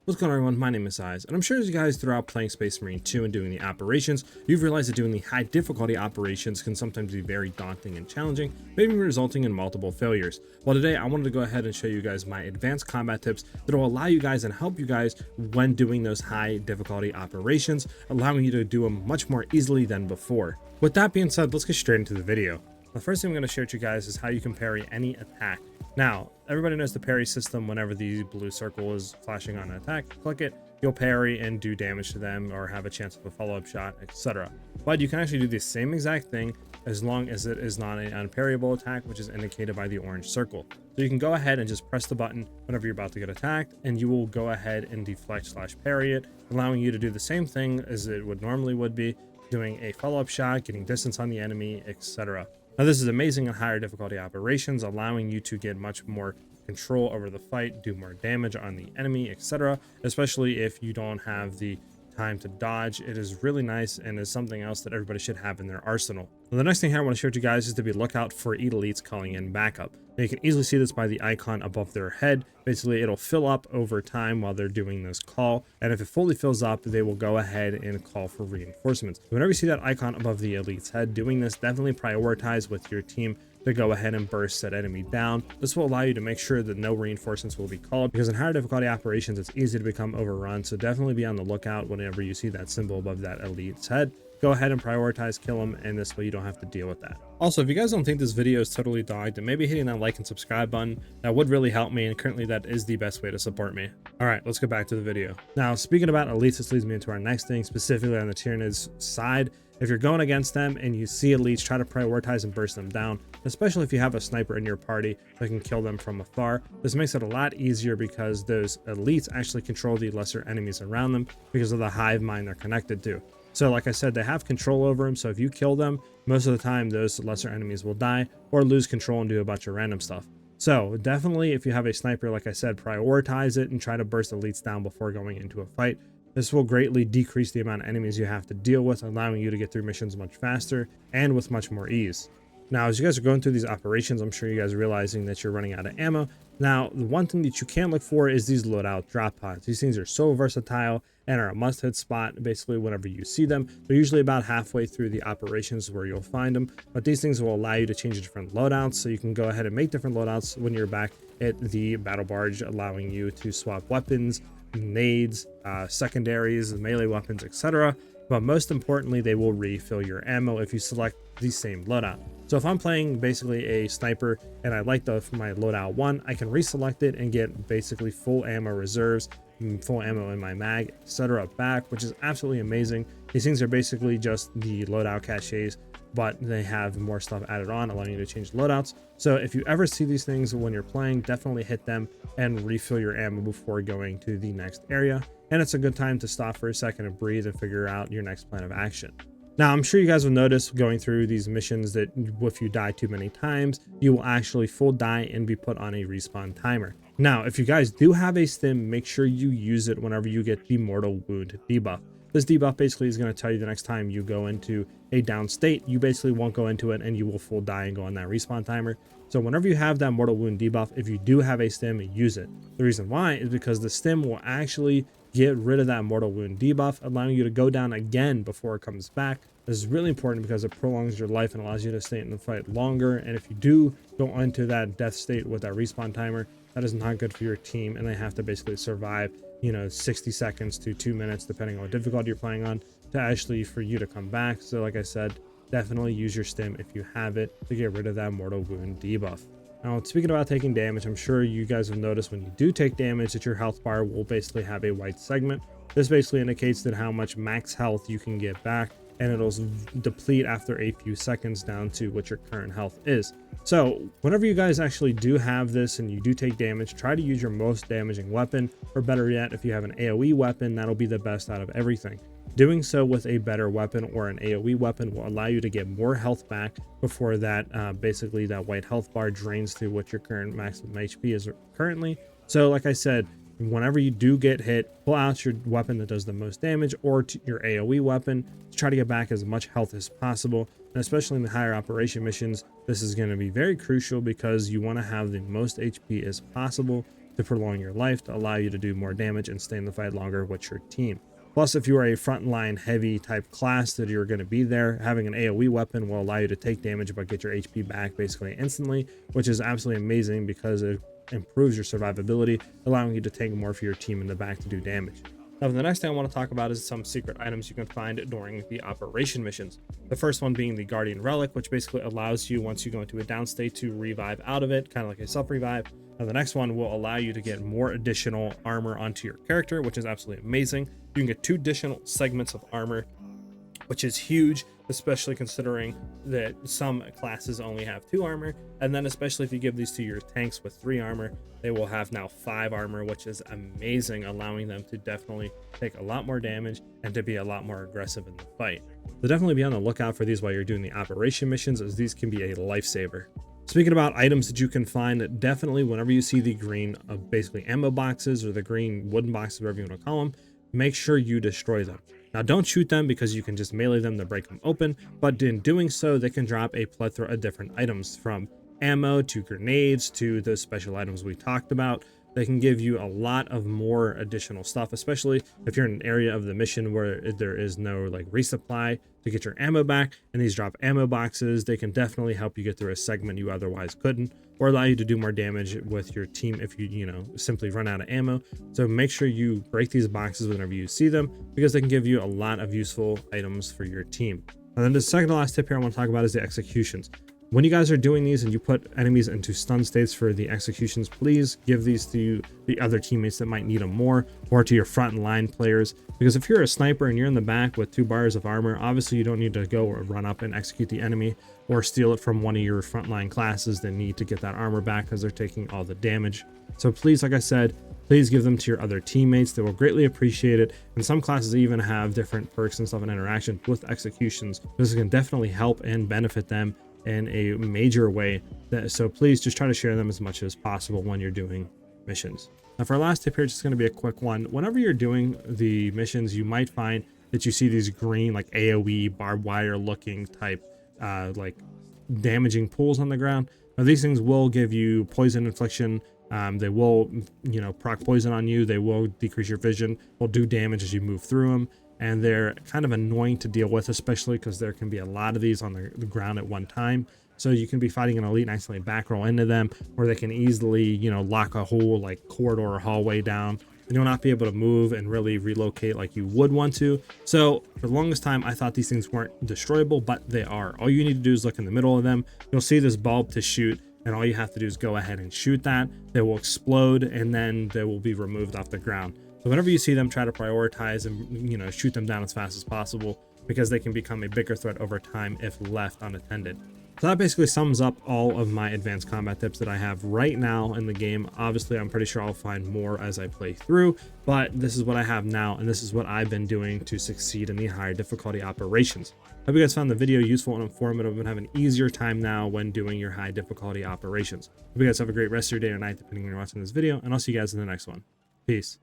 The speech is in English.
What's going on, everyone? My name is SiahZ, and I'm sure as you guys throughout playing Space Marine 2 and doing the operations, you've realized that doing the high difficulty operations can sometimes be very daunting and challenging, maybe resulting in multiple failures. Well, today I wanted to go ahead and show you guys my advanced combat tips that will allow you guys and help you guys when doing those high difficulty operations, allowing you to do them much more easily than before. With that being said, let's get straight into the video. The first thing I'm going to share with you guys is how you can parry any attack. Now, everybody knows the parry system. Whenever the blue circle is flashing on an attack, click it, you'll parry and do damage to them or have a chance of a follow-up shot, etc. But you can actually do the same exact thing as long as it is not an unparryable attack, which is indicated by the orange circle. So you can go ahead and just press the button whenever you're about to get attacked, and you will go ahead and deflect/parry it, allowing you to do the same thing as it would normally would be, doing a follow-up shot, getting distance on the enemy, etc. Now, this is amazing in higher difficulty operations, allowing you to get much more control over the fight, do more damage on the enemy, etc. Especially if you don't have the time to dodge. It is really nice and is something else that everybody should have in their arsenal. Now, the next thing here I want to share with you guys is to be lookout for elites calling in backup. Now, you can easily see this by the icon above their head. Basically, it'll fill up over time while they're doing this call, and if it fully fills up, they will go ahead and call for reinforcements. Whenever you see that icon above the elite's head doing this, definitely prioritize with your team to go ahead and burst that enemy down. This will allow you to make sure that no reinforcements will be called, because in higher difficulty operations, it's easy to become overrun. So definitely be on the lookout whenever you see that symbol above that elite's head. Go ahead and prioritize, kill them, and this way you don't have to deal with that. Also, if you guys don't think this video is totally dogged, then maybe hitting that like and subscribe button, that would really help me, and currently that is the best way to support me. Alright, let's get back to the video. Now, speaking about elites, this leads me into our next thing, specifically on the Tyranids side. If you're going against them and you see elites, try to prioritize and burst them down, especially if you have a sniper in your party that can kill them from afar. This makes it a lot easier because those elites actually control the lesser enemies around them because of the hive mind they're connected to. So like I said, they have control over them, so if you kill them, most of the time those lesser enemies will die or lose control and do a bunch of random stuff. So definitely, if you have a sniper, like I said, prioritize it and try to burst elites down before going into a fight. This will greatly decrease the amount of enemies you have to deal with, allowing you to get through missions much faster and with much more ease. Now, as you guys are going through these operations, I'm sure you guys are realizing that you're running out of ammo. Now, the one thing that you can look for is these loadout drop pods. These things are so versatile and are a must-hit spot basically whenever you see them. They're usually about halfway through the operations where you'll find them, but these things will allow you to change different loadouts, so you can go ahead and make different loadouts when you're back at the battle barge, allowing you to swap weapons, nades, secondaries, melee weapons, etc. But most importantly, they will refill your ammo if you select the same loadout. So if I'm playing basically a sniper and I like my loadout 1, I can reselect it and get basically full ammo reserves, full ammo in my mag, etc. back, which is absolutely amazing. These things are basically just the loadout caches, but they have more stuff added on, allowing you to change loadouts. So if you ever see these things when you're playing, definitely hit them and refill your ammo before going to the next area. And it's a good time to stop for a second and breathe and figure out your next plan of action. Now, I'm sure you guys will notice going through these missions that if you die too many times, you will actually full die and be put on a respawn timer. Now, if you guys do have a stim, make sure you use it whenever you get the mortal wound debuff. This debuff basically is going to tell you the next time you go into a down state, you basically won't go into it and you will full die and go on that respawn timer. So whenever you have that mortal wound debuff, if you do have a stim, use it. The reason why is because the stim will actually get rid of that mortal wound debuff, allowing you to go down again before it comes back. This is really important because it prolongs your life and allows you to stay in the fight longer. And if you do go into that death state with that respawn timer, that is not good for your team, and they have to basically survive, 60 seconds to 2 minutes, depending on what difficulty you're playing on, to actually for you to come back. So like I said, definitely use your stim if you have it to get rid of that mortal wound debuff. Now, speaking about taking damage, I'm sure you guys have noticed when you do take damage that your health bar will basically have a white segment. This basically indicates that how much max health you can get back, and it'll deplete after a few seconds down to what your current health is. So whenever you guys actually do have this and you do take damage, try to use your most damaging weapon, or better yet, if you have an AoE weapon, that'll be the best out of everything. Doing so with a better weapon or an AoE weapon will allow you to get more health back before that basically that white health bar drains to what your current maximum HP is currently. So like I said, whenever you do get hit, pull out your weapon that does the most damage or your AoE weapon to try to get back as much health as possible. And especially in the higher operation missions, this is going to be very crucial because you want to have the most HP as possible to prolong your life, to allow you to do more damage and stay in the fight longer with your team. Plus, if you are a frontline heavy type class that you're going to be there, having an AoE weapon will allow you to take damage but get your HP back basically instantly, which is absolutely amazing because it improves your survivability, allowing you to take more for your team in the back to do damage. Now, the next thing I want to talk about is some secret items you can find during the operation missions. The first one being the Guardian Relic, which basically allows you, once you go into a down state, to revive out of it, kind of like a self-revive. Now, the next one will allow you to get more additional armor onto your character, which is absolutely amazing. You can get 2 additional segments of armor, which is huge, especially considering that some classes only have 2 armor. And then especially if you give these to your tanks with 3 armor, they will have now 5 armor, which is amazing, allowing them to definitely take a lot more damage and to be a lot more aggressive in the fight. So definitely be on the lookout for these while you're doing the operation missions, as these can be a lifesaver. Speaking about items that you can find, definitely whenever you see the green basically ammo boxes or the green wooden boxes, whatever you want to call them, make sure you destroy them. Now, don't shoot them because you can just melee them to break them open, but in doing so, they can drop a plethora of different items, from ammo to grenades to those special items we talked about. They can give you a lot of more additional stuff, especially if you're in an area of the mission where there is no like resupply to get your ammo back, and these drop ammo boxes. They can definitely help you get through a segment you otherwise couldn't, or allow you to do more damage with your team if you simply run out of ammo. So make sure you break these boxes whenever you see them, because they can give you a lot of useful items for your team. And then the second to last tip here I want to talk about is the executions. When you guys are doing these and you put enemies into stun states for the executions, please give these to the other teammates that might need them more, or to your front line players. Because if you're a sniper and you're in the back with 2 bars of armor, obviously you don't need to go or run up and execute the enemy or steal it from one of your frontline classes that need to get that armor back because they're taking all the damage. So please, like I said, please give them to your other teammates. They will greatly appreciate it. And some classes even have different perks and stuff and interaction with executions. This can definitely help and benefit them in a major way. So please just try to share them as much as possible when you're doing missions. Now, for our last tip here, it's just going to be a quick one. Whenever you're doing the missions, you might find that you see these green like AoE barbed wire looking type like damaging pools on the ground. Now, these things will give you poison infliction. They will proc poison on you. They will decrease your vision, will do damage as you move through them, and they're kind of annoying to deal with, especially because there can be a lot of these on the ground at one time. So you can be fighting an elite and accidentally back roll into them, or they can easily lock a whole like corridor or hallway down, and you'll not be able to move and really relocate like you would want to. So for the longest time, I thought these things weren't destroyable, but they are. All you need to do is look in the middle of them. You'll see this bulb to shoot, and all you have to do is go ahead and shoot that. They will explode, and then they will be removed off the ground. So whenever you see them, try to prioritize and shoot them down as fast as possible, because they can become a bigger threat over time if left unattended. So that basically sums up all of my advanced combat tips that I have right now in the game. Obviously, I'm pretty sure I'll find more as I play through, but this is what I have now, and this is what I've been doing to succeed in the higher difficulty operations. Hope you guys found the video useful and informative and have an easier time now when doing your high difficulty operations. Hope you guys have a great rest of your day or night, depending on when you're watching this video, and I'll see you guys in the next one. Peace.